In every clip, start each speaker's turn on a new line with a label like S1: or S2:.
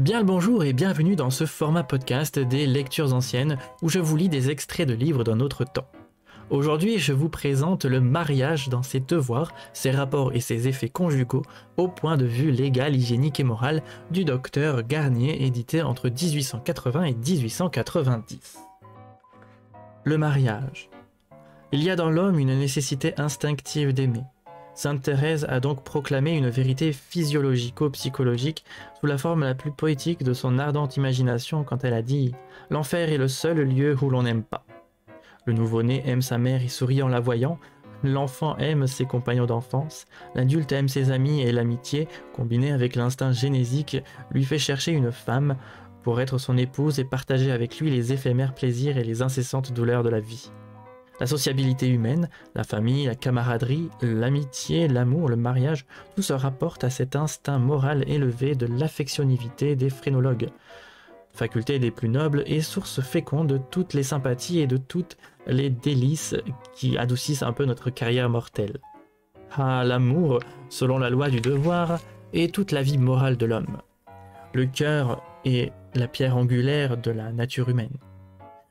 S1: Bien le bonjour et bienvenue dans ce format podcast des lectures anciennes où je vous lis des extraits de livres d'un autre temps. Aujourd'hui, je vous présente le mariage dans ses devoirs, ses rapports et ses effets conjugaux au point de vue légal, hygiénique et moral du docteur Garnier, édité entre 1880 et 1890. Le mariage. Il y a dans l'homme une nécessité instinctive d'aimer. Sainte Thérèse a donc proclamé une vérité physiologico-psychologique sous la forme la plus poétique de son ardente imagination quand elle a dit « L'enfer est le seul lieu où l'on n'aime pas ». Le nouveau-né aime sa mère et sourit en la voyant, l'enfant aime ses compagnons d'enfance, l'adulte aime ses amis et l'amitié, combinée avec l'instinct génésique, lui fait chercher une femme pour être son épouse et partager avec lui les éphémères plaisirs et les incessantes douleurs de la vie. La sociabilité humaine, la famille, la camaraderie, l'amitié, l'amour, le mariage, tout se rapporte à cet instinct moral élevé de l'affectionnivité des phrénologues, faculté des plus nobles et source féconde de toutes les sympathies et de toutes les délices qui adoucissent un peu notre carrière mortelle. Ah, l'amour, selon la loi du devoir, est toute la vie morale de l'homme. Le cœur est la pierre angulaire de la nature humaine.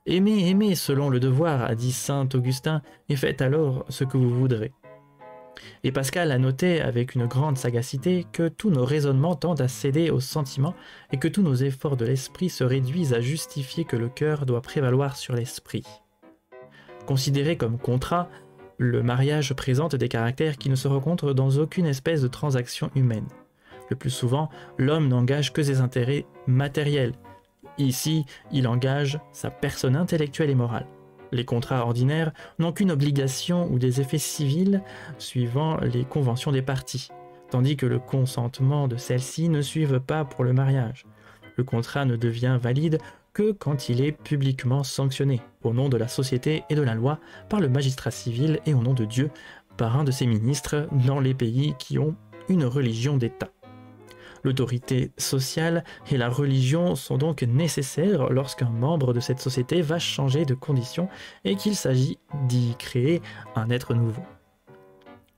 S1: Aimez, aimez selon le devoir, a dit saint Augustin, et faites alors ce que vous voudrez. Et Pascal a noté avec une grande sagacité que tous nos raisonnements tendent à céder aux sentiments et que tous nos efforts de l'esprit se réduisent à justifier que le cœur doit prévaloir sur l'esprit. Considéré comme contrat, le mariage présente des caractères qui ne se rencontrent dans aucune espèce de transaction humaine. Le plus souvent, l'homme n'engage que ses intérêts matériels. Ici, il engage sa personne intellectuelle et morale. Les contrats ordinaires n'ont qu'une obligation ou des effets civils suivant les conventions des parties, tandis que le consentement de celles-ci ne suivent pas pour le mariage. Le contrat ne devient valide que quand il est publiquement sanctionné, au nom de la société et de la loi, par le magistrat civil et au nom de Dieu, par un de ses ministres dans les pays qui ont une religion d'État. L'autorité sociale et la religion sont donc nécessaires lorsqu'un membre de cette société va changer de condition et qu'il s'agit d'y créer un être nouveau.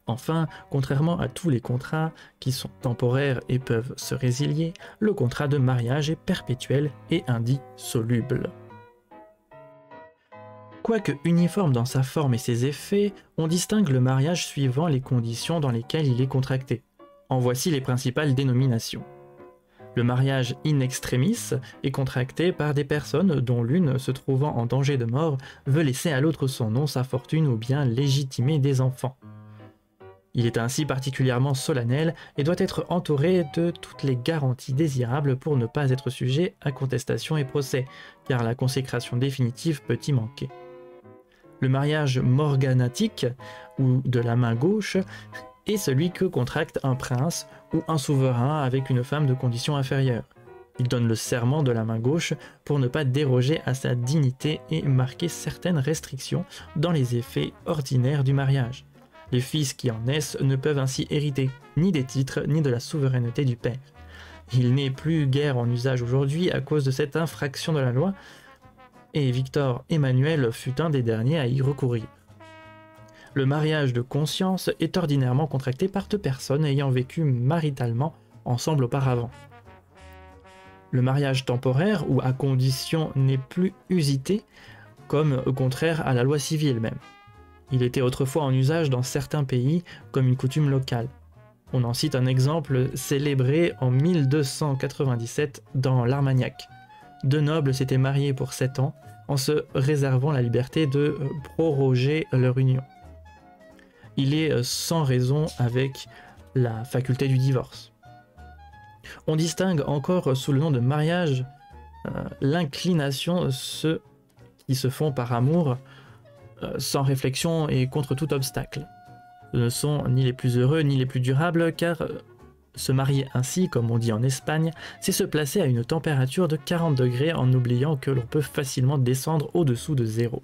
S1: Enfin, contrairement à tous les contrats qui sont temporaires et peuvent se résilier, le contrat de mariage est perpétuel et indissoluble. Quoique uniforme dans sa forme et ses effets, on distingue le mariage suivant les conditions dans lesquelles il est contracté. En voici les principales dénominations. Le mariage in extremis est contracté par des personnes dont l'une, se trouvant en danger de mort, veut laisser à l'autre son nom, sa fortune ou bien légitimer des enfants. Il est ainsi particulièrement solennel et doit être entouré de toutes les garanties désirables pour ne pas être sujet à contestation et procès, car la consécration définitive peut y manquer. Le mariage morganatique, ou de la main gauche, est celui que contracte un prince ou un souverain avec une femme de condition inférieure. Il donne le serment de la main gauche pour ne pas déroger à sa dignité et marquer certaines restrictions dans les effets ordinaires du mariage. Les fils qui en naissent ne peuvent ainsi hériter ni des titres ni de la souveraineté du père. Il n'est plus guère en usage aujourd'hui à cause de cette infraction de la loi, et Victor Emmanuel fut un des derniers à y recourir. Le mariage de conscience est ordinairement contracté par deux personnes ayant vécu maritalement ensemble auparavant. Le mariage temporaire ou à condition n'est plus usité, comme au contraire à la loi civile même. Il était autrefois en usage dans certains pays comme une coutume locale. On en cite un exemple célébré en 1297 dans l'Armagnac. Deux nobles s'étaient mariés pour 7 ans en se réservant la liberté de proroger leur union. Il est sans raison avec la faculté du divorce. On distingue encore sous le nom de mariage l'inclination, ceux qui se font par amour, sans réflexion et contre tout obstacle. Ce ne sont ni les plus heureux ni les plus durables, car se marier ainsi, comme on dit en Espagne, c'est se placer à une température de 40 degrés en oubliant que l'on peut facilement descendre au-dessous de 0.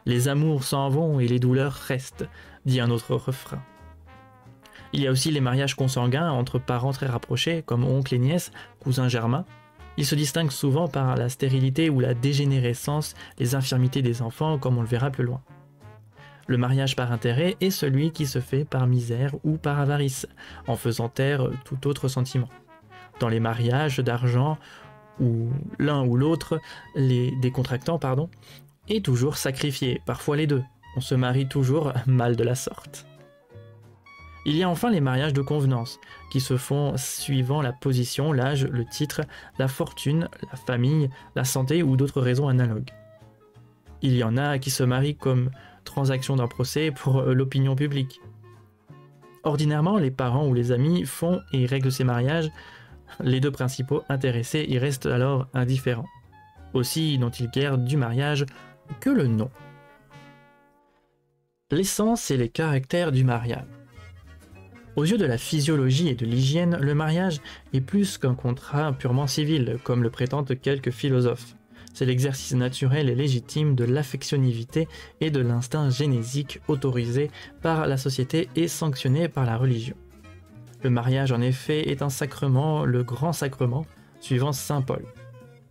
S1: Les amours s'en vont et les douleurs restent, dit un autre refrain. Il y a aussi les mariages consanguins entre parents très rapprochés, comme oncle et nièce, cousins germains. Ils se distinguent souvent par la stérilité ou la dégénérescence, les infirmités des enfants, comme on le verra plus loin. Le mariage par intérêt est celui qui se fait par misère ou par avarice, en faisant taire tout autre sentiment. Dans les mariages d'argent, où l'un ou l'autre des contractants est toujours sacrifié, parfois les deux. On se marie toujours mal de la sorte. Il y a enfin les mariages de convenance, qui se font suivant la position, l'âge, le titre, la fortune, la famille, la santé ou d'autres raisons analogues. Il y en a qui se marient comme transaction d'un procès pour l'opinion publique. Ordinairement, les parents ou les amis font et règlent ces mariages. Les deux principaux intéressés y restent alors indifférents. Aussi n'ont-ils guère du mariage que le nom. L'essence et les caractères du mariage. Aux yeux de la physiologie et de l'hygiène, le mariage est plus qu'un contrat purement civil, comme le prétendent quelques philosophes. C'est l'exercice naturel et légitime de l'affectivité et de l'instinct génésique autorisé par la société et sanctionné par la religion. Le mariage, en effet, est un sacrement, le grand sacrement, suivant saint Paul.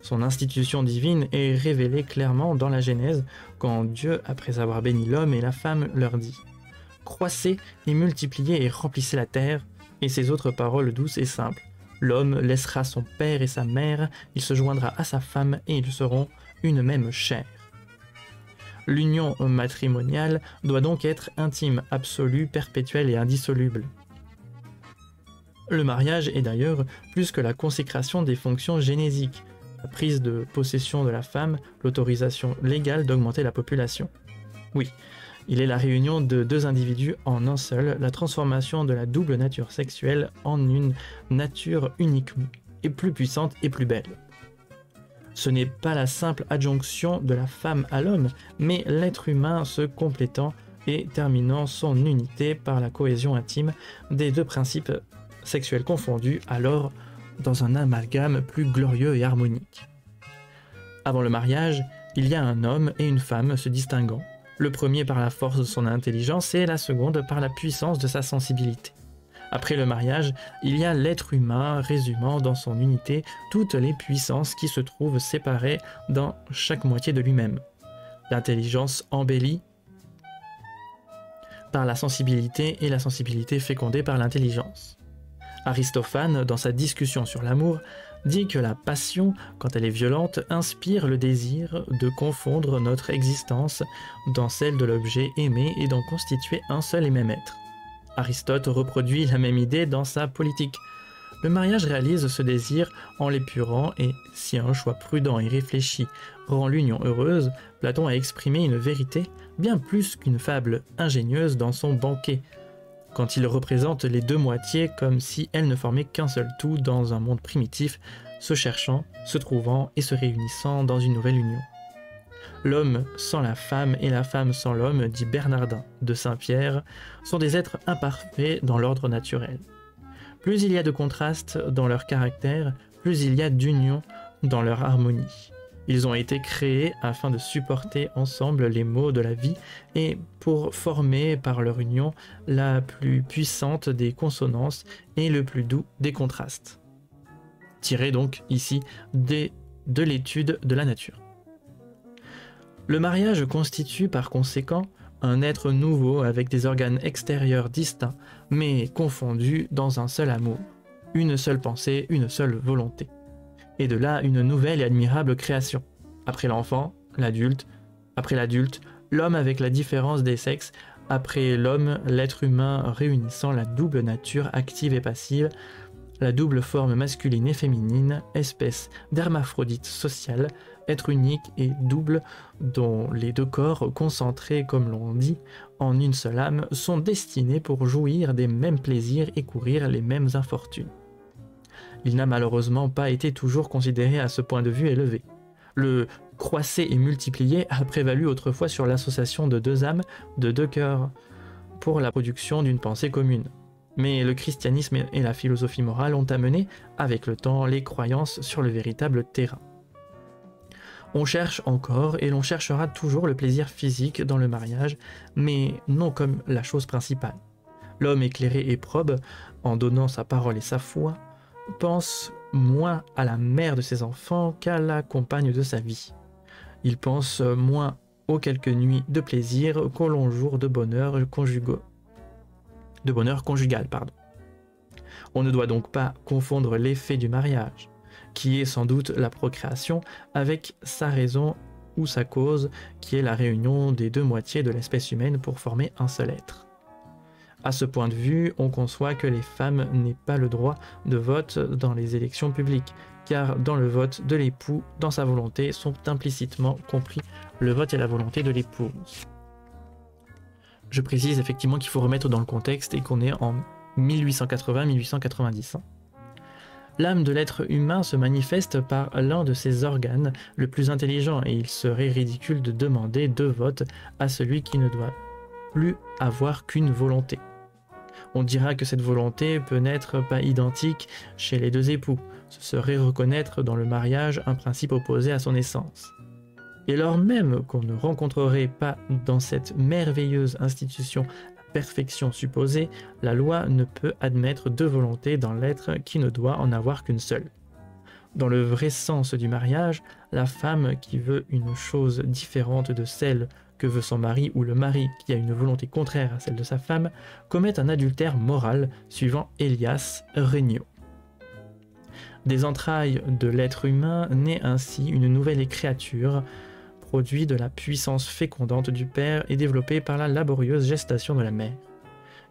S1: Son institution divine est révélée clairement dans la Genèse, quand Dieu, après avoir béni l'homme et la femme, leur dit « Croissez et multipliez et remplissez la terre », et ses autres paroles douces et simples. L'homme laissera son père et sa mère, il se joindra à sa femme et ils seront une même chair. L'union matrimoniale doit donc être intime, absolue, perpétuelle et indissoluble. Le mariage est d'ailleurs plus que la consécration des fonctions génésiques, la prise de possession de la femme, l'autorisation légale d'augmenter la population. Oui, il est la réunion de deux individus en un seul, la transformation de la double nature sexuelle en une nature unique et plus puissante et plus belle. Ce n'est pas la simple adjonction de la femme à l'homme, mais l'être humain se complétant et terminant son unité par la cohésion intime des deux principes sexuels confondus, alors dans un amalgame plus glorieux et harmonique. Avant le mariage, il y a un homme et une femme se distinguant, le premier par la force de son intelligence et la seconde par la puissance de sa sensibilité. Après le mariage, il y a l'être humain résumant dans son unité toutes les puissances qui se trouvent séparées dans chaque moitié de lui-même. L'intelligence embellie par la sensibilité et la sensibilité fécondée par l'intelligence. Aristophane, dans sa discussion sur l'amour, dit que la passion, quand elle est violente, inspire le désir de confondre notre existence dans celle de l'objet aimé et d'en constituer un seul et même être. Aristote reproduit la même idée dans sa Politique. Le mariage réalise ce désir en l'épurant et, si un choix prudent et réfléchi rend l'union heureuse, Platon a exprimé une vérité bien plus qu'une fable ingénieuse dans son banquet, quand il représente les deux moitiés comme si elles ne formaient qu'un seul tout dans un monde primitif, se cherchant, se trouvant et se réunissant dans une nouvelle union. L'homme sans la femme et la femme sans l'homme, dit Bernardin de Saint-Pierre, sont des êtres imparfaits dans l'ordre naturel. Plus il y a de contrastes dans leur caractère, plus il y a d'union dans leur harmonie. Ils ont été créés afin de supporter ensemble les maux de la vie et pour former par leur union la plus puissante des consonances et le plus doux des contrastes. Tiré donc ici de l'étude de la nature. Le mariage constitue par conséquent un être nouveau avec des organes extérieurs distincts mais confondus dans un seul amour, une seule pensée, une seule volonté. Et de là une nouvelle et admirable création. Après l'enfant, l'adulte, après l'adulte, l'homme avec la différence des sexes, après l'homme, l'être humain réunissant la double nature active et passive, la double forme masculine et féminine, espèce d'hermaphrodite social, être unique et double dont les deux corps concentrés, comme l'on dit, en une seule âme, sont destinés pour jouir des mêmes plaisirs et courir les mêmes infortunes. Il n'a malheureusement pas été toujours considéré à ce point de vue élevé. Le « croisser et multiplier » a prévalu autrefois sur l'association de deux âmes, de deux cœurs, pour la production d'une pensée commune. Mais le christianisme et la philosophie morale ont amené, avec le temps, les croyances sur le véritable terrain. On cherche encore et l'on cherchera toujours le plaisir physique dans le mariage, mais non comme la chose principale. L'homme éclairé et probe, en donnant sa parole et sa foi, pense moins à la mère de ses enfants qu'à la compagne de sa vie. Il pense moins aux quelques nuits de plaisir qu'aux longs jours de bonheur conjugal. On ne doit donc pas confondre l'effet du mariage, qui est sans doute la procréation, avec sa raison ou sa cause, qui est la réunion des deux moitiés de l'espèce humaine pour former un seul être. À ce point de vue, on conçoit que les femmes n'aient pas le droit de vote dans les élections publiques, car dans le vote de l'époux, dans sa volonté, sont implicitement compris le vote et la volonté de l'épouse. Je précise effectivement qu'il faut remettre dans le contexte et qu'on est en 1880-1890. L'âme de l'être humain se manifeste par l'un de ses organes le plus intelligent et il serait ridicule de demander deux votes à celui qui ne doit plus avoir qu'une volonté. On dira que cette volonté peut n'être pas identique chez les deux époux. Ce serait reconnaître dans le mariage un principe opposé à son essence. Et lors même qu'on ne rencontrerait pas dans cette merveilleuse institution la perfection supposée, la loi ne peut admettre deux volontés dans l'être qui ne doit en avoir qu'une seule. Dans le vrai sens du mariage, la femme qui veut une chose différente de celle que veut son mari ou le mari qui a une volonté contraire à celle de sa femme commet un adultère moral suivant Elias Regnault. Des entrailles de l'être humain naît ainsi une nouvelle créature, produit de la puissance fécondante du père et développée par la laborieuse gestation de la mère.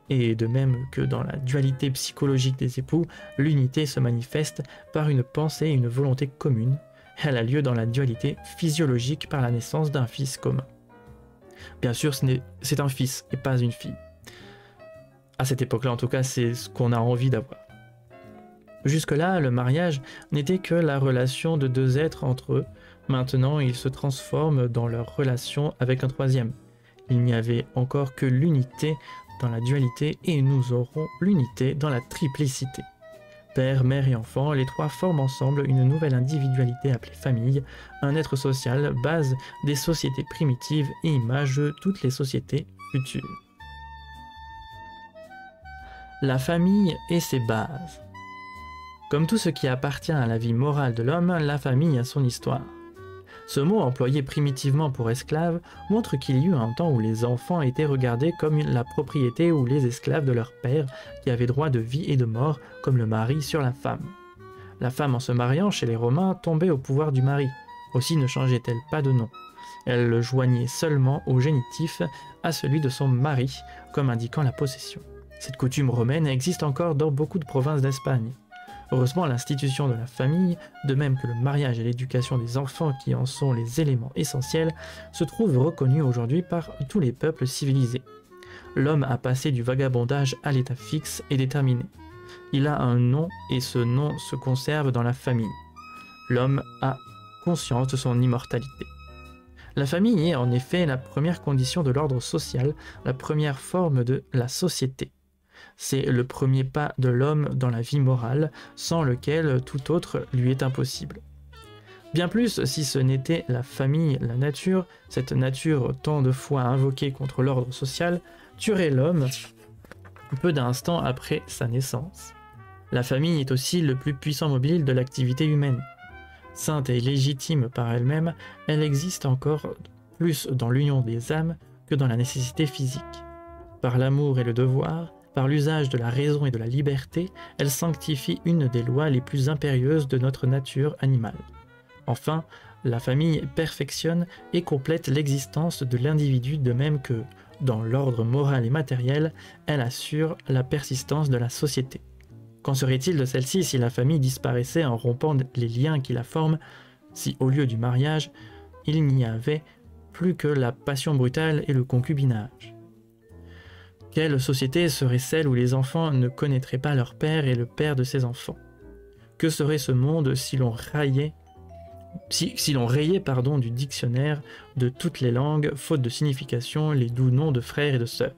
S1: Et de même que dans la dualité psychologique des époux, l'unité se manifeste par une pensée et une volonté commune. Elle a lieu dans la dualité physiologique par la naissance d'un fils commun. Bien sûr, c'est un fils et pas une fille. À cette époque-là, en tout cas, c'est ce qu'on a envie d'avoir. Jusque-là, le mariage n'était que la relation de deux êtres entre eux. Maintenant, ils se transforment dans leur relation avec un troisième. Il n'y avait encore que l'unité dans la dualité et nous aurons l'unité dans la triplicité. Père, mère et enfant, les trois forment ensemble une nouvelle individualité appelée famille, un être social, base des sociétés primitives et image de toutes les sociétés futures. La famille et ses bases. Comme tout ce qui appartient à la vie morale de l'homme, la famille a son histoire. Ce mot employé primitivement pour esclave montre qu'il y eut un temps où les enfants étaient regardés comme la propriété ou les esclaves de leur père qui avaient droit de vie et de mort comme le mari sur la femme. La femme en se mariant chez les Romains tombait au pouvoir du mari, aussi ne changeait-elle pas de nom. Elle le joignait seulement au génitif à celui de son mari, comme indiquant la possession. Cette coutume romaine existe encore dans beaucoup de provinces d'Espagne. Heureusement, l'institution de la famille, de même que le mariage et l'éducation des enfants qui en sont les éléments essentiels, se trouve reconnue aujourd'hui par tous les peuples civilisés. L'homme a passé du vagabondage à l'état fixe et déterminé. Il a un nom et ce nom se conserve dans la famille. L'homme a conscience de son immortalité. La famille est en effet la première condition de l'ordre social, la première forme de la société. C'est le premier pas de l'homme dans la vie morale, sans lequel tout autre lui est impossible. Bien plus, si ce n'était la famille, la nature, cette nature tant de fois invoquée contre l'ordre social, tuerait l'homme peu d'instants après sa naissance. La famille est aussi le plus puissant mobile de l'activité humaine. Sainte et légitime par elle-même, elle existe encore plus dans l'union des âmes que dans la nécessité physique. Par l'amour et le devoir, par l'usage de la raison et de la liberté, elle sanctifie une des lois les plus impérieuses de notre nature animale. Enfin, la famille perfectionne et complète l'existence de l'individu de même que, dans l'ordre moral et matériel, elle assure la persistance de la société. Qu'en serait-il de celle-ci si la famille disparaissait en rompant les liens qui la forment, si au lieu du mariage, il n'y avait plus que la passion brutale et le concubinage ? Quelle société serait celle où les enfants ne connaîtraient pas leur père et le père de ses enfants? Que serait ce monde si l'on rayait du dictionnaire de toutes les langues, faute de signification, les doux noms de frères et de sœurs?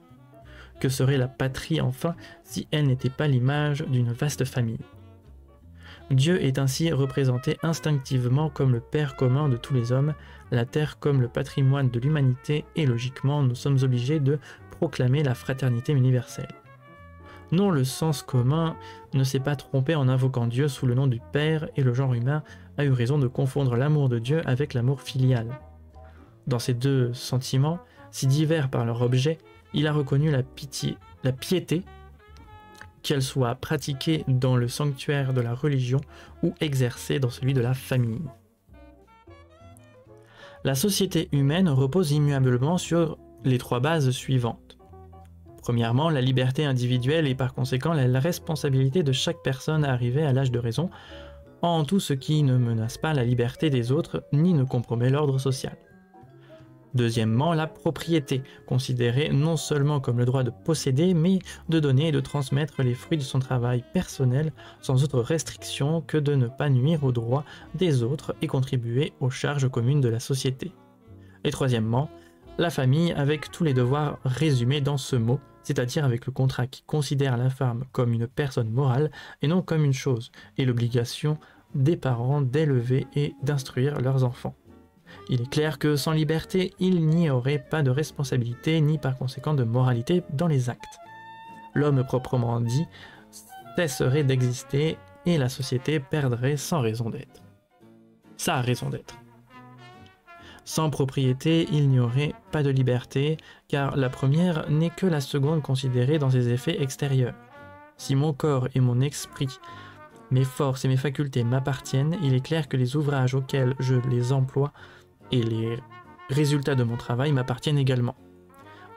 S1: Que serait la patrie enfin si elle n'était pas l'image d'une vaste famille? Dieu est ainsi représenté instinctivement comme le Père commun de tous les hommes, la terre comme le patrimoine de l'humanité et logiquement nous sommes obligés de proclamer la fraternité universelle. Non, le sens commun ne s'est pas trompé en invoquant Dieu sous le nom du Père et le genre humain a eu raison de confondre l'amour de Dieu avec l'amour filial. Dans ces deux sentiments, si divers par leur objet, il a reconnu la piété qu'elle soit pratiquée dans le sanctuaire de la religion ou exercée dans celui de la famille. La société humaine repose immuablement sur les 3 bases suivantes. Premièrement, la liberté individuelle et par conséquent la responsabilité de chaque personne arrivée à l'âge de raison en tout ce qui ne menace pas la liberté des autres ni ne compromet l'ordre social. Deuxièmement, la propriété, considérée non seulement comme le droit de posséder, mais de donner et de transmettre les fruits de son travail personnel sans autre restriction que de ne pas nuire aux droits des autres et contribuer aux charges communes de la société. Et troisièmement, la famille avec tous les devoirs résumés dans ce mot, c'est-à-dire avec le contrat qui considère la femme comme une personne morale et non comme une chose, et l'obligation des parents d'élever et d'instruire leurs enfants. Il est clair que sans liberté, il n'y aurait pas de responsabilité ni par conséquent de moralité dans les actes. L'homme proprement dit cesserait d'exister et la société perdrait sa raison d'être. Sans propriété, il n'y aurait pas de liberté, car la première n'est que la seconde considérée dans ses effets extérieurs. Si mon corps et mon esprit, mes forces et mes facultés m'appartiennent, il est clair que les ouvrages auxquels je les emploie et les résultats de mon travail m'appartiennent également.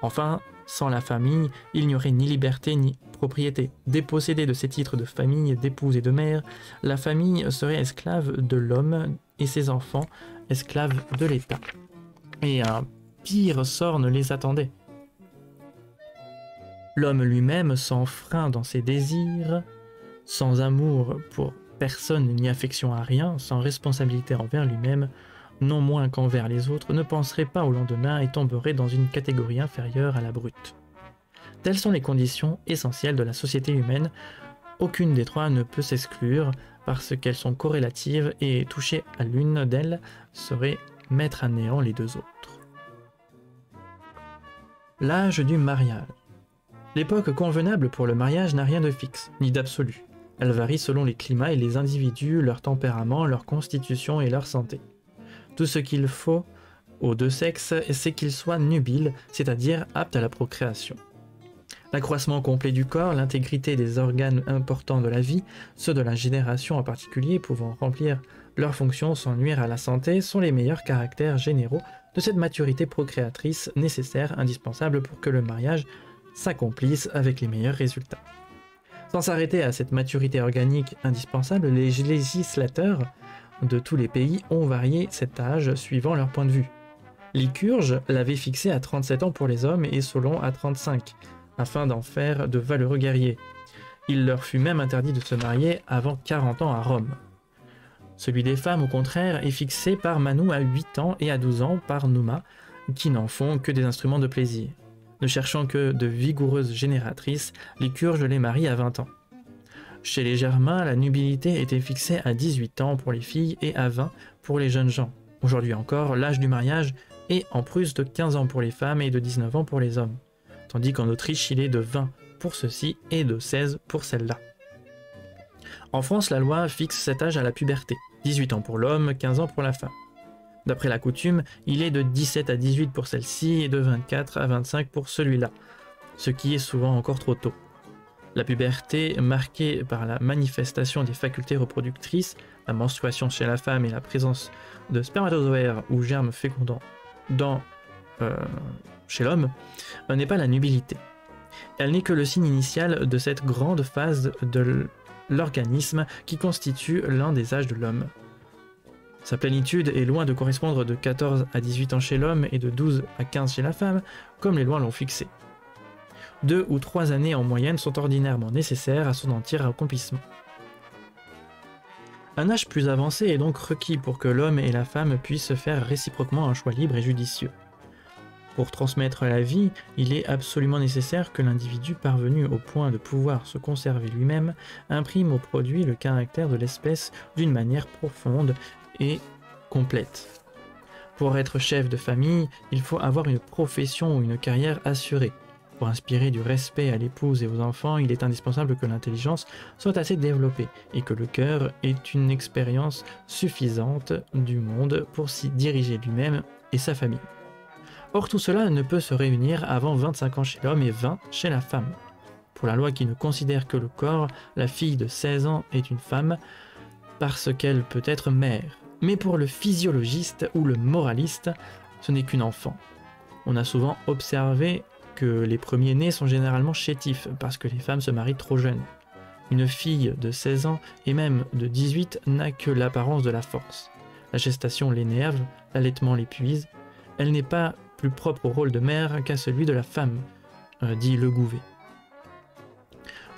S1: Enfin, sans la famille, il n'y aurait ni liberté ni propriété. Dépossédée de ses titres de famille, d'épouse et de mère, la famille serait esclave de l'homme et ses enfants esclaves de l'État. Et un pire sort ne les attendait. L'homme lui-même, sans frein dans ses désirs, sans amour pour personne ni affection à rien, sans responsabilité envers lui-même, non moins qu'envers les autres, ne penserait pas au lendemain et tomberait dans une catégorie inférieure à la brute. Telles sont les conditions essentielles de la société humaine. Aucune des 3 ne peut s'exclure parce qu'elles sont corrélatives et toucher à l'une d'elles serait mettre à néant les 2 autres. L'âge du mariage. L'époque convenable pour le mariage n'a rien de fixe, ni d'absolu. Elle varie selon les climats et les individus, leur tempérament, leur constitution et leur santé. Tout ce qu'il faut aux 2 sexes, c'est qu'ils soient nubiles, c'est-à-dire aptes à la procréation. L'accroissement complet du corps, l'intégrité des organes importants de la vie, ceux de la génération en particulier pouvant remplir leurs fonctions sans nuire à la santé, sont les meilleurs caractères généraux de cette maturité procréatrice nécessaire, indispensable pour que le mariage s'accomplisse avec les meilleurs résultats. Sans s'arrêter à cette maturité organique indispensable, les législateurs de tous les pays ont varié cet âge suivant leur point de vue. Lycurge l'avait fixé à 37 ans pour les hommes et Solon à 35, afin d'en faire de valeureux guerriers. Il leur fut même interdit de se marier avant 40 ans à Rome. Celui des femmes, au contraire, est fixé par Manou à 8 ans et à 12 ans par Numa, qui n'en font que des instruments de plaisir. Ne cherchant que de vigoureuses génératrices, Lycurge les marie à 20 ans. Chez les Germains, la nubilité était fixée à 18 ans pour les filles et à 20 pour les jeunes gens. Aujourd'hui encore, l'âge du mariage est en Prusse de 15 ans pour les femmes et de 19 ans pour les hommes, tandis qu'en Autriche, il est de 20 pour ceux-ci et de 16 pour celles-là. En France, la loi fixe cet âge à la puberté, 18 ans pour l'homme, 15 ans pour la femme. D'après la coutume, il est de 17 à 18 pour celle-ci et de 24 à 25 pour celui-là, ce qui est souvent encore trop tôt. La puberté, marquée par la manifestation des facultés reproductrices, la menstruation chez la femme et la présence de spermatozoaires ou germes fécondants chez l'homme, n'est pas la nubilité. Elle n'est que le signe initial de cette grande phase de l'organisme qui constitue l'un des âges de l'homme. Sa plénitude est loin de correspondre de 14 à 18 ans chez l'homme et de 12 à 15 chez la femme, comme les lois l'ont fixé. 2 ou 3 années en moyenne sont ordinairement nécessaires à son entier accomplissement. Un âge plus avancé est donc requis pour que l'homme et la femme puissent faire réciproquement un choix libre et judicieux. Pour transmettre la vie, il est absolument nécessaire que l'individu parvenu au point de pouvoir se conserver lui-même imprime au produit le caractère de l'espèce d'une manière profonde et complète. Pour être chef de famille, il faut avoir une profession ou une carrière assurée. Pour inspirer du respect à l'épouse et aux enfants, il est indispensable que l'intelligence soit assez développée et que le cœur ait une expérience suffisante du monde pour s'y diriger lui-même et sa famille. Or tout cela ne peut se réunir avant 25 ans chez l'homme et 20 chez la femme. Pour la loi qui ne considère que le corps, la fille de 16 ans est une femme parce qu'elle peut être mère. Mais pour le physiologiste ou le moraliste, ce n'est qu'une enfant. On a souvent observé que les premiers-nés sont généralement chétifs parce que les femmes se marient trop jeunes. Une fille de 16 ans et même de 18 n'a que l'apparence de la force. La gestation l'énerve, l'allaitement l'épuise. Elle n'est pas plus propre au rôle de mère qu'à celui de la femme, dit Le Gouvet.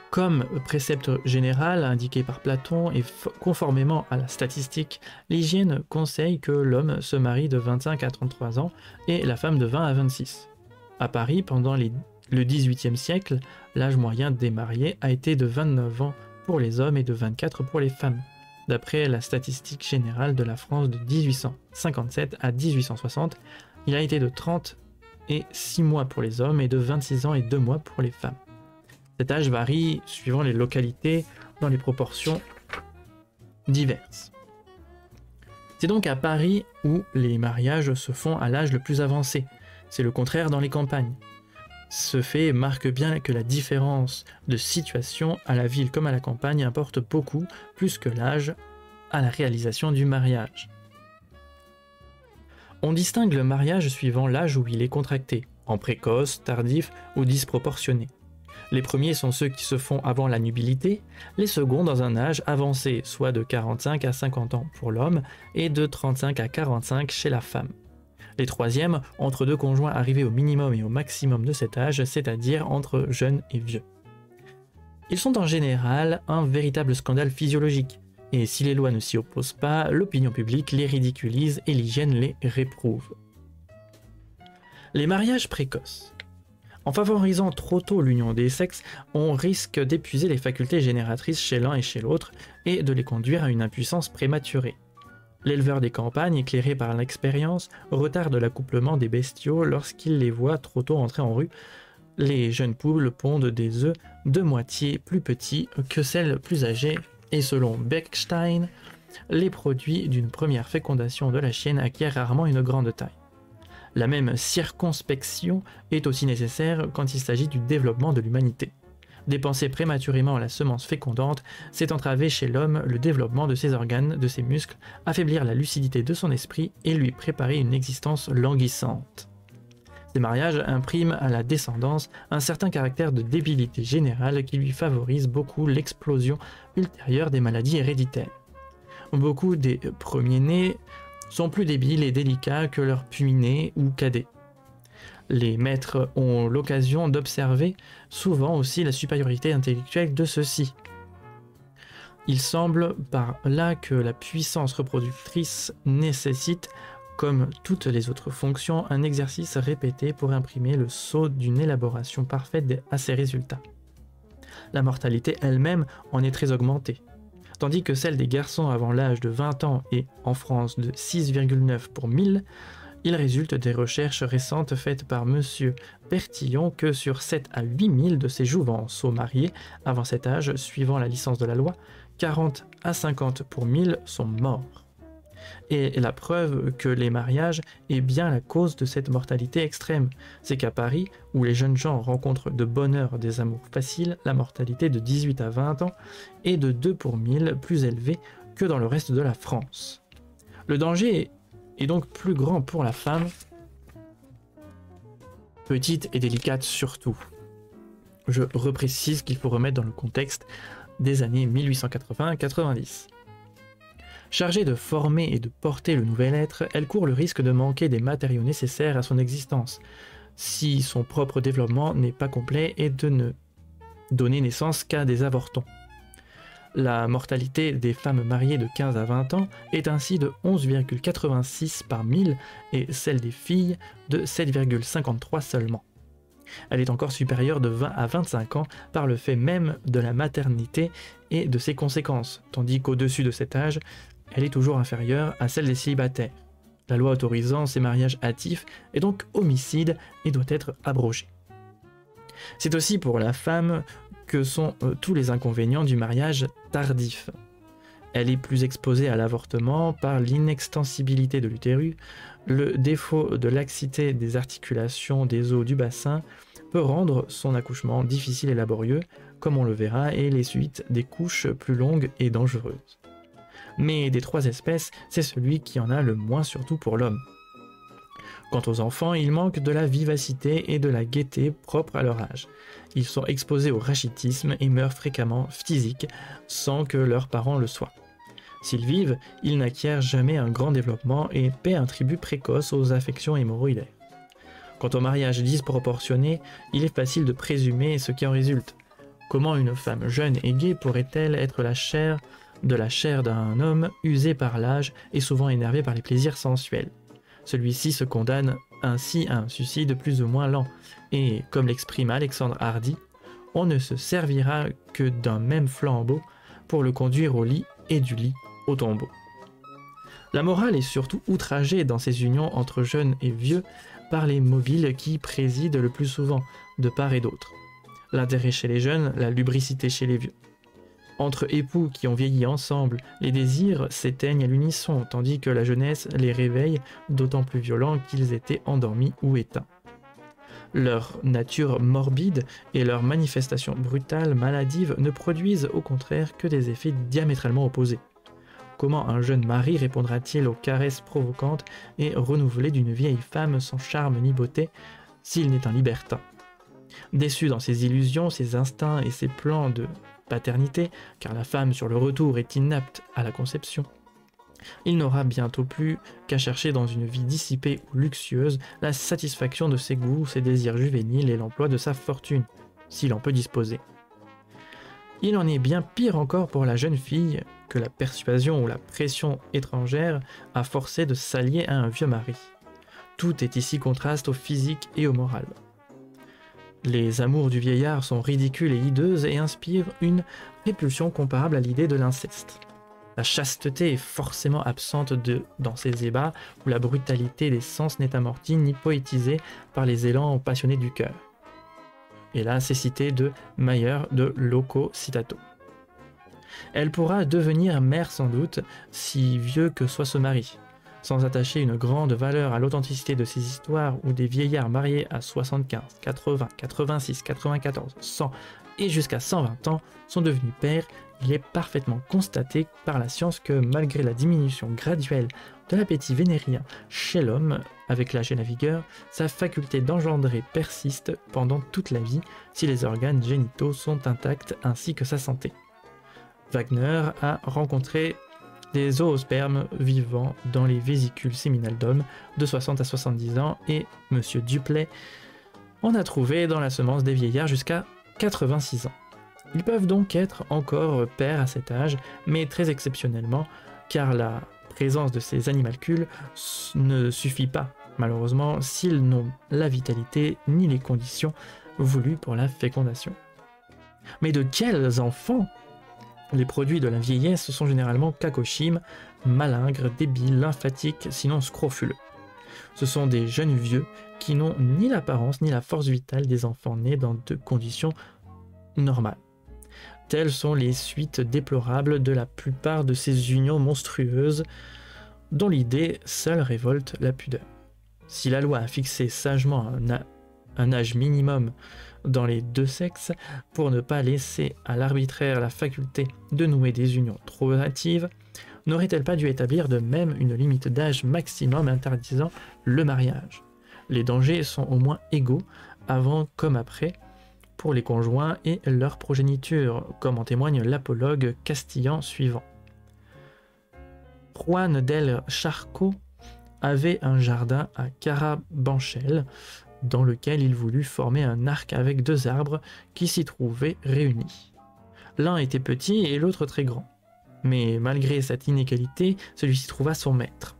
S1: Comme précepte général indiqué par Platon et conformément à la statistique, l'hygiène conseille que l'homme se marie de 25 à 33 ans et la femme de 20 à 26. À Paris, pendant le XVIIIe siècle, l'âge moyen des mariés a été de 29 ans pour les hommes et de 24 pour les femmes, d'après la statistique générale de la France de 1857 à 1860. Il a été de 30 et 6 mois pour les hommes et de 26 ans et 2 mois pour les femmes. Cet âge varie suivant les localités dans les proportions diverses. C'est donc à Paris où les mariages se font à l'âge le plus avancé. C'est le contraire dans les campagnes. Ce fait marque bien que la différence de situation à la ville comme à la campagne importe beaucoup plus que l'âge à la réalisation du mariage. On distingue le mariage suivant l'âge où il est contracté, en précoce, tardif ou disproportionné. Les premiers sont ceux qui se font avant la nubilité, les seconds dans un âge avancé, soit de 45 à 50 ans pour l'homme et de 35 à 45 chez la femme. Les troisièmes entre deux conjoints arrivés au minimum et au maximum de cet âge, c'est-à-dire entre jeunes et vieux. Ils sont en général un véritable scandale physiologique, et si les lois ne s'y opposent pas, l'opinion publique les ridiculise et l'hygiène les réprouve. Les mariages précoces. En favorisant trop tôt l'union des sexes, on risque d'épuiser les facultés génératrices chez l'un et chez l'autre et de les conduire à une impuissance prématurée. L'éleveur des campagnes, éclairé par l'expérience, retarde l'accouplement des bestiaux lorsqu'il les voit trop tôt entrer en rue. Les jeunes poules pondent des œufs de moitié plus petits que celles plus âgées et selon Bechstein, les produits d'une première fécondation de la chienne acquièrent rarement une grande taille. La même circonspection est aussi nécessaire quand il s'agit du développement de l'humanité. Dépenser prématurément la semence fécondante, c'est entraver chez l'homme le développement de ses organes, de ses muscles, affaiblir la lucidité de son esprit et lui préparer une existence languissante. Ces mariages impriment à la descendance un certain caractère de débilité générale qui lui favorise beaucoup l'explosion ultérieure des maladies héréditaires. Beaucoup des premiers-nés sont plus débiles et délicats que leurs puminés ou cadets. Les maîtres ont l'occasion d'observer souvent aussi la supériorité intellectuelle de ceux-ci. Il semble par là que la puissance reproductrice nécessite, comme toutes les autres fonctions, un exercice répété pour imprimer le sceau d'une élaboration parfaite à ses résultats. La mortalité elle-même en est très augmentée. Tandis que celle des garçons avant l'âge de 20 ans est, en France, de 6,9 pour 1000, il résulte des recherches récentes faites par M. Bertillon que sur 7 à 8 000 de ces jouvenceaux mariés avant cet âge, suivant la licence de la loi, 40 à 50 pour 1000 sont morts. Et la preuve que les mariages est bien la cause de cette mortalité extrême, c'est qu'à Paris, où les jeunes gens rencontrent de bonne heure des amours faciles, la mortalité de 18 à 20 ans est de 2 pour 1000 plus élevée que dans le reste de la France. Le danger est donc plus grand pour la femme, petite et délicate surtout. Je reprécise qu'il faut remettre dans le contexte des années 1880-90. Chargée de former et de porter le nouvel être, elle court le risque de manquer des matériaux nécessaires à son existence, si son propre développement n'est pas complet et de ne donner naissance qu'à des avortons. La mortalité des femmes mariées de 15 à 20 ans est ainsi de 11,86 par 1000 et celle des filles de 7,53 seulement. Elle est encore supérieure de 20 à 25 ans par le fait même de la maternité et de ses conséquences, tandis qu'au-dessus de cet âge, elle est toujours inférieure à celle des célibataires. La loi autorisant ces mariages hâtifs est donc homicide et doit être abrogée. C'est aussi pour la femme que sont tous les inconvénients du mariage tardif. Elle est plus exposée à l'avortement par l'inextensibilité de l'utérus, le défaut de laxité des articulations des os du bassin peut rendre son accouchement difficile et laborieux, comme on le verra, et les suites des couches plus longues et dangereuses. Mais des 3 espèces, c'est celui qui en a le moins surtout pour l'homme. Quant aux enfants, ils manquent de la vivacité et de la gaieté propres à leur âge. Ils sont exposés au rachitisme et meurent fréquemment phtisiques sans que leurs parents le soient. S'ils vivent, ils n'acquièrent jamais un grand développement et paient un tribut précoce aux affections hémorroïdaires. Quant au mariage disproportionné, il est facile de présumer ce qui en résulte. Comment une femme jeune et gaie pourrait-elle être la chair d'un homme usé par l'âge et souvent énervé par les plaisirs sensuels? Celui-ci se condamne ainsi à un suicide plus ou moins lent, et, comme l'exprime Alexandre Hardy, on ne se servira que d'un même flambeau pour le conduire au lit et du lit au tombeau. La morale est surtout outragée dans ces unions entre jeunes et vieux par les mobiles qui président le plus souvent, de part et d'autre. L'intérêt chez les jeunes, la lubricité chez les vieux. Entre époux qui ont vieilli ensemble, les désirs s'éteignent à l'unisson, tandis que la jeunesse les réveille, d'autant plus violents qu'ils étaient endormis ou éteints. Leur nature morbide et leur manifestation brutale, maladive, ne produisent au contraire que des effets diamétralement opposés. Comment un jeune mari répondra-t-il aux caresses provocantes et renouvelées d'une vieille femme sans charme ni beauté, s'il n'est un libertin? Déçu dans ses illusions, ses instincts et ses plans de paternité, car la femme sur le retour est inapte à la conception, il n'aura bientôt plus qu'à chercher dans une vie dissipée ou luxueuse la satisfaction de ses goûts, ses désirs juvéniles et l'emploi de sa fortune, s'il en peut disposer. Il en est bien pire encore pour la jeune fille que la persuasion ou la pression étrangère a forcé de s'allier à un vieux mari. Tout est ici contraste au physique et au moral. Les amours du vieillard sont ridicules et hideuses et inspirent une répulsion comparable à l'idée de l'inceste. La chasteté est forcément absente dans ces ébats où la brutalité des sens n'est amortie ni poétisée par les élans passionnés du cœur. Et là, c'est cité de Mayer de Loco Citato. Elle pourra devenir mère sans doute, si vieux que soit ce mari. Sans attacher une grande valeur à l'authenticité de ces histoires où des vieillards mariés à 75, 80, 86, 94, 100 et jusqu'à 120 ans sont devenus pères, il est parfaitement constaté par la science que malgré la diminution graduelle de l'appétit vénérien chez l'homme avec l'âge et la vigueur, sa faculté d'engendrer persiste pendant toute la vie si les organes génitaux sont intacts ainsi que sa santé. Wagner a rencontré des zoospermes vivant dans les vésicules séminales d'hommes de 60 à 70 ans et M. Duplay en a trouvé dans la semence des vieillards jusqu'à 86 ans. Ils peuvent donc être encore pères à cet âge, mais très exceptionnellement, car la présence de ces animalcules ne suffit pas, malheureusement, s'ils n'ont la vitalité ni les conditions voulues pour la fécondation. Mais de quels enfants? Les produits de la vieillesse sont généralement cacochimes, malingres, débiles, lymphatiques, sinon scrofuleux. Ce sont des jeunes vieux qui n'ont ni l'apparence ni la force vitale des enfants nés dans de conditions normales. Telles sont les suites déplorables de la plupart de ces unions monstrueuses dont l'idée seule révolte la pudeur. Si la loi a fixé sagement un âge minimum dans les deux sexes pour ne pas laisser à l'arbitraire la faculté de nouer des unions trop hâtives, n'aurait-elle pas dû établir de même une limite d'âge maximum interdisant le mariage? Les dangers sont au moins égaux, avant comme après, pour les conjoints et leur progéniture, comme en témoigne l'apologue castillan suivant. Juan del Charco avait un jardin à Carabanchel, dans lequel il voulut former un arc avec 2 arbres qui s'y trouvaient réunis. L'un était petit et l'autre très grand, mais malgré cette inégalité, celui-ci trouva son maître.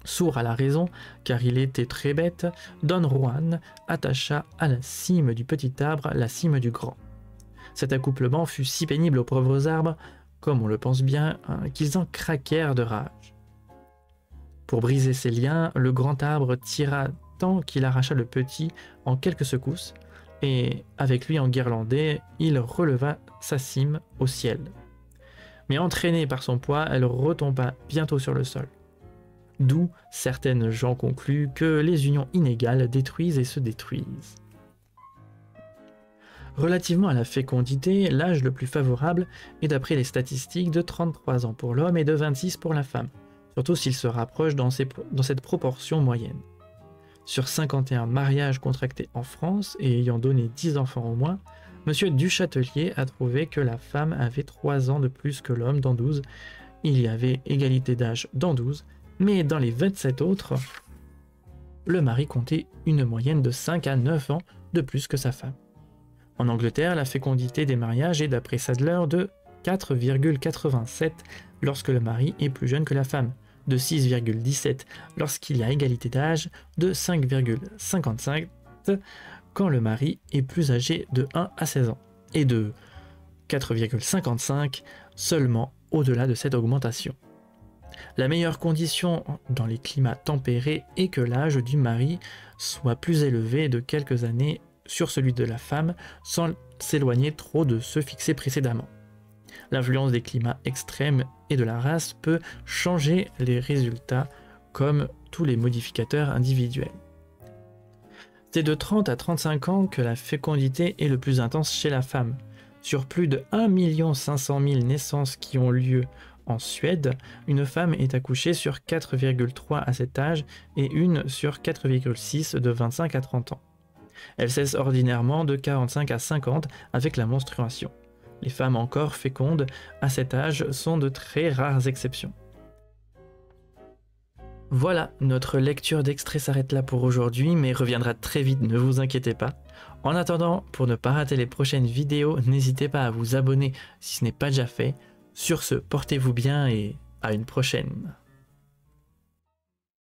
S1: Sourd à la raison, car il était très bête, Don Juan attacha à la cime du petit arbre la cime du grand. Cet accouplement fut si pénible aux pauvres arbres, comme on le pense bien, qu'ils en craquèrent de rage. Pour briser ces liens, le grand arbre tira tant qu'il arracha le petit en quelques secousses, et avec lui enguirlandé, il releva sa cime au ciel. Mais entraînée par son poids, elle retomba bientôt sur le sol. D'où certaines gens concluent que les unions inégales détruisent et se détruisent. Relativement à la fécondité, l'âge le plus favorable est d'après les statistiques de 33 ans pour l'homme et de 26 pour la femme, surtout s'il se rapproche dans cette proportion moyenne. Sur 51 mariages contractés en France et ayant donné 10 enfants au moins, M. Duchâtelier a trouvé que la femme avait 3 ans de plus que l'homme dans 12, il y avait égalité d'âge dans 12, mais dans les 27 autres, le mari comptait une moyenne de 5 à 9 ans de plus que sa femme. En Angleterre, la fécondité des mariages est d'après Sadler de 4,87 lorsque le mari est plus jeune que la femme, de 6,17 lorsqu'il y a égalité d'âge, de 5,57 quand le mari est plus âgé de 1 à 16 ans, et de 4,55 seulement au-delà de cette augmentation. La meilleure condition dans les climats tempérés est que l'âge du mari soit plus élevé de quelques années sur celui de la femme sans s'éloigner trop de ceux fixés précédemment. L'influence des climats extrêmes et de la race peut changer les résultats comme tous les modificateurs individuels. C'est de 30 à 35 ans que la fécondité est le plus intense chez la femme. Sur plus de 1 500 000 naissances qui ont lieu en Suède, une femme est accouchée sur 4,3 à cet âge et une sur 4,6 de 25 à 30 ans. Elle cesse ordinairement de 45 à 50 avec la menstruation. Les femmes encore fécondes à cet âge sont de très rares exceptions. Voilà, notre lecture d'extrait s'arrête là pour aujourd'hui, mais reviendra très vite, ne vous inquiétez pas. En attendant, pour ne pas rater les prochaines vidéos, n'hésitez pas à vous abonner si ce n'est pas déjà fait. Sur ce, portez-vous bien et à une prochaine.